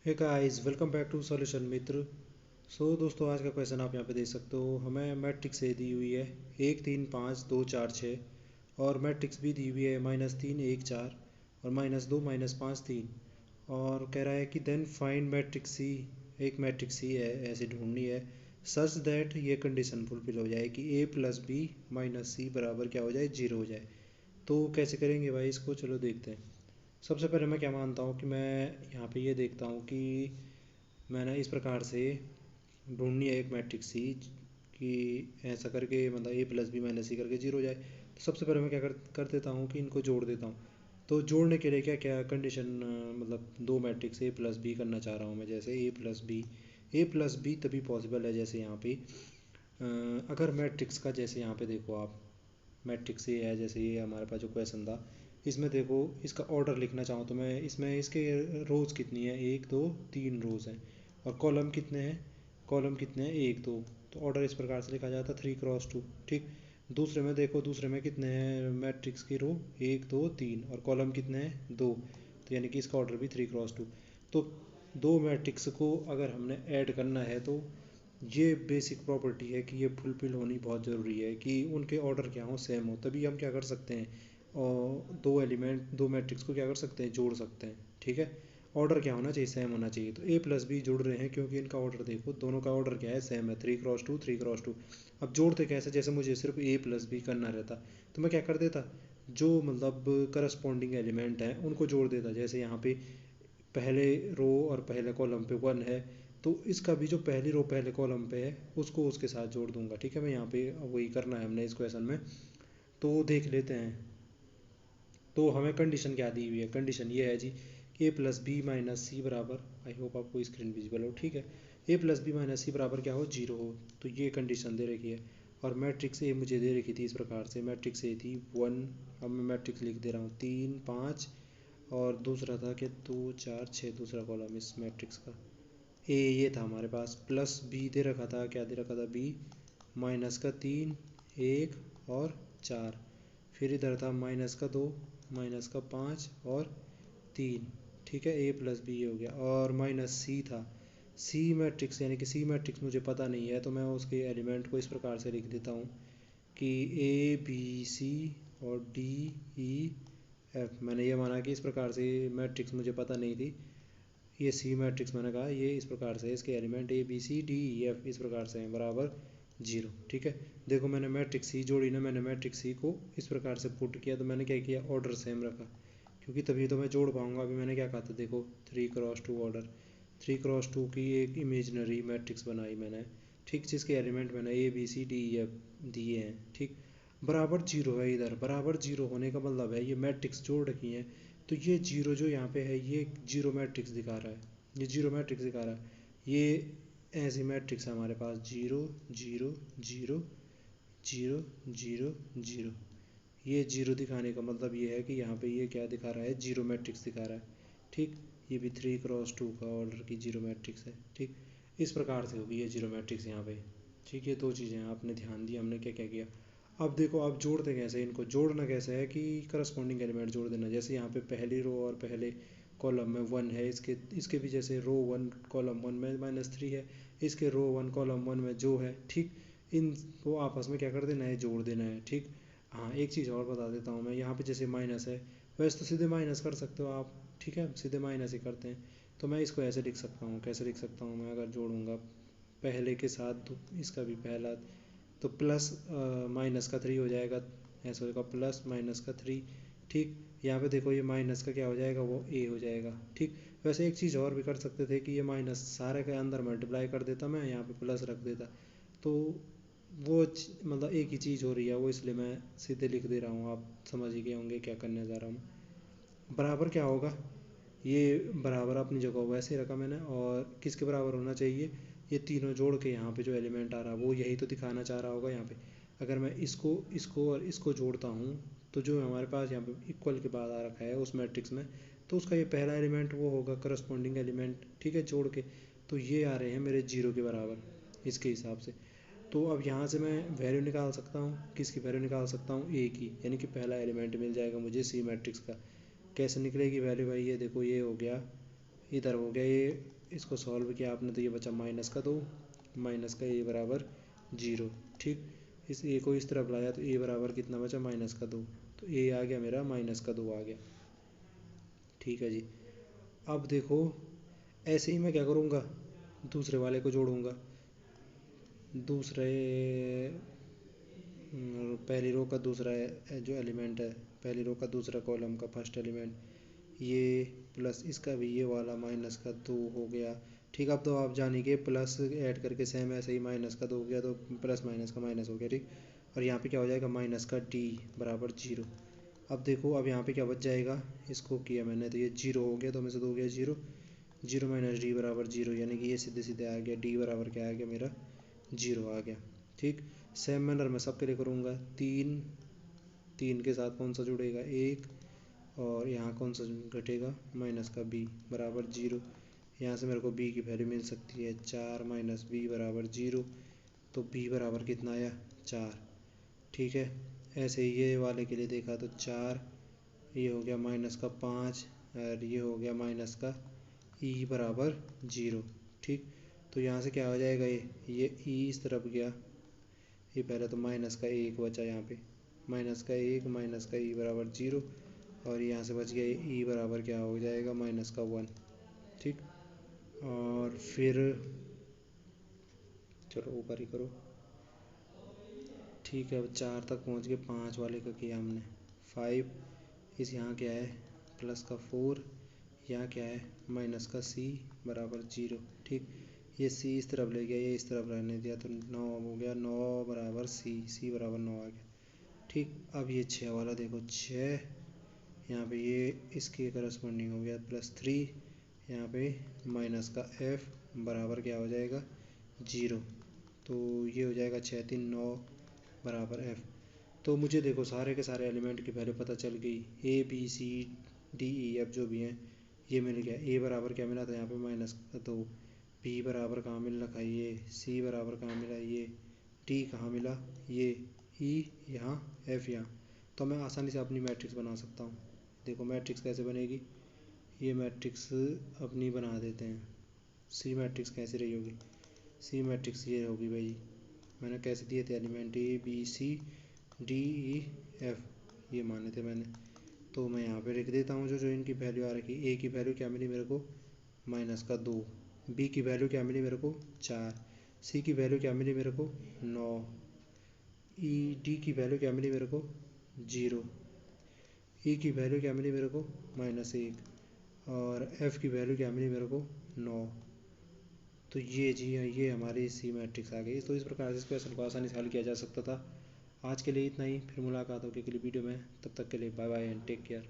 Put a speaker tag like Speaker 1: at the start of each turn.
Speaker 1: Hey guys, welcome back to solution Mitra. दोस्तों, आज का क्वेश्चन आप यहाँ पे देख सकते हो। हमें मैट्रिक्स ए दी हुई है 1 3 5 2 4 6 और मैट्रिक्स बी दी हुई है -3 1 4 और -2 -5 3 और कह रहा है कि देन फाइंड मैट्रिक्स सी। एक मैट्रिक्स सी है, ऐसे ढूंढनी है सच दैट ये कंडीशन फुलफिल हो जाए कि ए प्लस बी माइनस सी बराबर क्या हो जाए, 0 हो जाए। तो कैसे करेंगे भाई इसको, चलो देखते हैं। सबसे पहले मैं क्या मानता हूँ कि मैं यहाँ पे ये देखता हूँ कि मैंने इस प्रकार से ढूंढनी है एक मैट्रिक्स सी कि ऐसा करके मतलब ए प्लस बी माइनस सी करके 0 हो जाए। तो सबसे पहले मैं क्या कर देता हूँ कि इनको जोड़ देता हूँ। तो जोड़ने के लिए क्या क्या कंडीशन, मतलब दो मैट्रिक्स ए प्लस बी करना चाह रहा हूँ मैं। जैसे ए प्लस बी तभी पॉसिबल है जैसे यहाँ पे अगर मैट्रिक्स का, जैसे यहाँ पे देखो आप, मैट्रिक्स ये है जैसे ये हमारे पास जो क्वेश्चन था, इसमें देखो इसका ऑर्डर लिखना चाहूँ तो मैं इसमें इसके रोज़ कितनी है, 1 2 3 रोज़ हैं। और कॉलम कितने हैं, 1 2। तो ऑर्डर इस प्रकार से लिखा जाता है 3 × 2। ठीक। दूसरे में देखो, दूसरे में कितने हैं मैट्रिक्स की रो, 1 2 3 और कॉलम कितने हैं, 2। तो यानी कि इसका ऑर्डर भी 3 × 2। तो दो मैट्रिक्स को अगर हमने ऐड करना है तो ये बेसिक प्रॉपर्टी है कि ये फुलफिल होनी बहुत ज़रूरी है कि उनके ऑर्डर क्या हो, सेम हो, तभी हम क्या कर सकते हैं और दो मैट्रिक्स को क्या कर सकते हैं, जोड़ सकते हैं। ठीक है। ऑर्डर क्या होना चाहिए, सेम होना चाहिए। तो ए प्लस बी जुड़ रहे हैं क्योंकि इनका ऑर्डर देखो, दोनों का ऑर्डर क्या है, सेम है, 3 × 2 अब जोड़ते कैसे, जैसे मुझे सिर्फ ए प्लस बी करना रहता तो मैं क्या कर देता, जो मतलब करस्पॉन्डिंग एलिमेंट हैं उनको जोड़ देता। जैसे यहाँ पे पहले रो और पहले कॉलम पे 1 है, तो इसका भी जो पहली रो पहले कॉलम पे है उसको उसके साथ जोड़ दूंगा। ठीक है। मैं यहाँ पे वही करना है हमने इस क्वेश्चन में। तो देख लेते हैं। तो हमें कंडीशन क्या दी हुई है, कंडीशन ये है जी, ए प्लस बी माइनस सी बराबर, आई होप आपको स्क्रीन विजिबल हो, ठीक है, ए प्लस बी माइनस सी बराबर क्या हो, 0 हो। तो ये कंडीशन दे रखी है। और मैट्रिक्स ए मुझे दे रखी थी इस प्रकार से, मैट्रिक्स ए थी 1, अब मैं मैट्रिक्स लिख दे रहा हूँ 3 5 और दूसरा था कि 2 4 6, दूसरा कॉलम इस मैट्रिक्स का। ए ये था हमारे पास, प्लस बी दे रखा था, क्या दे रखा था, बी माइनस का 3 1 और 4। फिर इधर था -2 -5 और 3। ठीक है। ए प्लस बी हो गया। और माइनस सी था, सी मैट्रिक्स, यानी कि सी मैट्रिक्स मुझे पता नहीं है तो मैं उसके एलिमेंट को इस प्रकार से लिख देता हूँ कि ए बी सी और डी ई एफ। मैंने ये माना कि इस प्रकार से मैट्रिक्स मुझे पता नहीं थी, ये सी मैट्रिक्स मैंने कहा ये इस प्रकार से, इसके element A B C D E F इस प्रकार से हैं, बराबर 0। ठीक है। देखो मैंने मैट्रिक्स सी जोड़ी ना, मैंने मैट्रिक्स सी को इस प्रकार से पुट किया तो मैंने क्या किया, ऑर्डर सेम रखा, क्योंकि तभी तो मैं जोड़ पाऊंगा। अभी मैंने क्या कहा था, देखो 3 × 2 ऑर्डर, 3 × 2 की एक इमेजनरी मैट्रिक्स बनाई मैंने। ठीक। जिसके एलिमेंट मैंने A B C D E F दिए हैं। ठीक। बराबर 0 है, इधर बराबर 0 होने का मतलब है ये मैट्रिक्स जोड़ रखी हैं। तो ये 0 जो यहाँ पे है ये 0 मैट्रिक्स दिखा रहा है, ये 0 मैट्रिक्स दिखा रहा है। ये ऐसी मैट्रिक्स है हमारे पास, 0 0 0 0 0 0। ये 0 दिखाने का मतलब ये है कि यहाँ पे ये क्या दिखा रहा है, 0 मैट्रिक्स दिखा रहा है। ठीक। ये भी 3 × 2 का ऑर्डर की 0 मैट्रिक्स है। ठीक। इस प्रकार से होगी ये 0 मैट्रिक्स यहाँ पे। ठीक। ये दो चीज़ें हैं, आपने ध्यान दिया हमने क्या क्या किया। अब देखो आप जोड़ते कैसे, इनको जोड़ना कैसे है कि करस्पॉन्डिंग एलिमेंट जोड़ देना। जैसे यहाँ पे पहली रो और पहले कॉलम में 1 है, इसके इसके भी जैसे रो 1 कॉलम 1 में -3 है, इसके रो 1 कॉलम 1 में जो है। ठीक। इनको आपस में क्या कर देना है, जोड़ देना है। ठीक। हाँ, एक चीज़ और बता देता हूँ मैं, यहाँ पे जैसे माइनस है, वैसे तो सीधे माइनस कर सकते हो आप। ठीक है, सीधे माइनस ही करते हैं। तो मैं इसको ऐसे लिख सकता हूँ, कैसे लिख सकता हूँ मैं, अगर जोड़ूंगा पहले के साथ तो इसका भी पहला, तो प्लस -3 हो जाएगा, ऐसा होगा +-3। ठीक। यहाँ पे देखो ये माइनस का क्या हो जाएगा, वो ए हो जाएगा। ठीक। वैसे एक चीज़ और भी कर सकते थे कि ये माइनस सारे के अंदर मल्टीप्लाई कर देता मैं, यहाँ पे प्लस रख देता, तो वो मतलब एक ही चीज़ हो रही है वो, इसलिए मैं सीधे लिख दे रहा हूँ। आप समझ ही गए होंगे क्या करने जा रहा हूँ। बराबर क्या होगा, ये बराबर अपनी जगह वैसे रखा मैंने, और किसके बराबर होना चाहिए, ये तीनों जोड़ के यहाँ पे जो एलिमेंट आ रहा है वो यही तो दिखाना चाह रहा होगा यहाँ पे। अगर मैं इसको इसको और इसको जोड़ता हूँ तो जो हमारे पास यहाँ पे इक्वल के बाद आ रखा है उस मैट्रिक्स में, तो उसका ये पहला एलिमेंट वो होगा करस्पॉन्डिंग एलिमेंट। ठीक है, जोड़ के तो ये आ रहे हैं मेरे 0 के बराबर इसके हिसाब से। तो अब यहाँ से मैं वैल्यू निकाल सकता हूँ, किसकी वैल्यू निकाल सकता हूँ, ए की, यानी कि पहला एलिमेंट मिल जाएगा मुझे सी मैट्रिक्स का। कैसे निकलेगी वैल्यू भाई, ये देखो ये हो गया, इधर हो गया ये इसको सॉल्व किया आपने तो ये बचा -2, -a बराबर 0। ठीक, इस a को इस तरफ लाया तो a बराबर कितना बचा -2, तो a आ गया मेरा -2 आ गया। ठीक है जी। अब देखो ऐसे ही मैं क्या करूँगा, दूसरे वाले को जोड़ूंगा। दूसरे पहली रो का दूसरा जो एलिमेंट है, पहली रो का दूसरा कॉलम का फर्स्ट एलिमेंट, ये प्लस इसका भी ये वाला -2 हो गया। ठीक, अब तो आप जानिए कि प्लस ऐड करके सेम ऐसे ही -2 हो गया तो प्लस माइनस का माइनस हो गया। ठीक, और यहाँ पे क्या हो जाएगा -d बराबर 0। अब देखो अब यहाँ पे क्या बच जाएगा, इसको किया मैंने तो ये 0 हो गया, तो में से 2 हो गया 0, 0 - d बराबर 0, यानी कि ये सीधे सीधे आ गया, d बराबर क्या आ गया मेरा 0 आ गया। ठीक, सेम मैनर में सबके लिए करूँगा। 3 के साथ कौन सा जुड़ेगा 1, और यहाँ कौन सा घटेगा -b बराबर 0। यहाँ से मेरे को b की वैल्यू मिल सकती है 4 - b बराबर 0, तो b बराबर कितना आया 4। ठीक है, ऐसे ही ये वाले के लिए देखा तो 4, ये हो गया -5, और ये हो गया -e बराबर 0। ठीक, तो यहाँ से क्या हो जाएगा, ये e इस तरफ गया, ये पहले तो -1 बचा यहाँ पे, -1 -e बराबर 0, और यहाँ से बच गया e बराबर क्या हो जाएगा -1। ठीक, और फिर चलो ऊपर ही करो। ठीक है, अब 4 तक पहुँच गए, 5 वाले का किया हमने 5, इस यहाँ क्या है प्लस का 4, यहाँ क्या है माइनस का c बराबर 0। ठीक, ये c इस तरफ ले गया, ये इस तरफ रहने दिया, तो 9 हो गया, 9 बराबर c बराबर 9 आ गया। ठीक, अब ये 6 वाला देखो, 6 यहाँ पे ये इसके करस्पॉन्डिंग हो गया +3, यहाँ पे माइनस का f बराबर क्या हो जाएगा 0, तो ये हो जाएगा 6 3 9 बराबर f। तो मुझे देखो सारे के सारे एलिमेंट की वैल्यू पता चल गई, a b c d e f जो भी हैं ये मिल गया। a बराबर क्या मिला था यहाँ पे -2, b बराबर कहाँ मिल रखा है ये, c बराबर कहाँ मिला ये, d कहाँ मिला ये, e यहाँ, f यहाँ। तो मैं आसानी से अपनी मैट्रिक्स बना सकता हूँ। देखो मैट्रिक्स कैसे बनेगी, ये मैट्रिक्स अपनी बना देते हैं। सी मैट्रिक्स कैसे रही होगी, सी मैट्रिक्स ये होगी भाई, मैंने कैसे दिए थे element a b c d e f, ये माने थे मैंने, तो मैं यहाँ पे लिख देता हूँ जो जो इनकी वैल्यू आ रखी। a की वैल्यू क्या मिली मेरे को -2, b की वैल्यू क्या मिली मेरे को 4, c की वैल्यू क्या मिली मेरे को 9, d की वैल्यू क्या मिली मेरे को 0, e की वैल्यू क्या मिली मेरे को -1, और f की वैल्यू क्या मिली मेरे को 9। तो ये जी ये हमारी सी मैट्रिक्स आ गई। तो इस प्रकार से इस क्वेश्चन को आसानी से हल किया जा सकता था। आज के लिए इतना ही, फिर मुलाकात होगी अगली वीडियो में, तब तक के लिए bye bye and take care.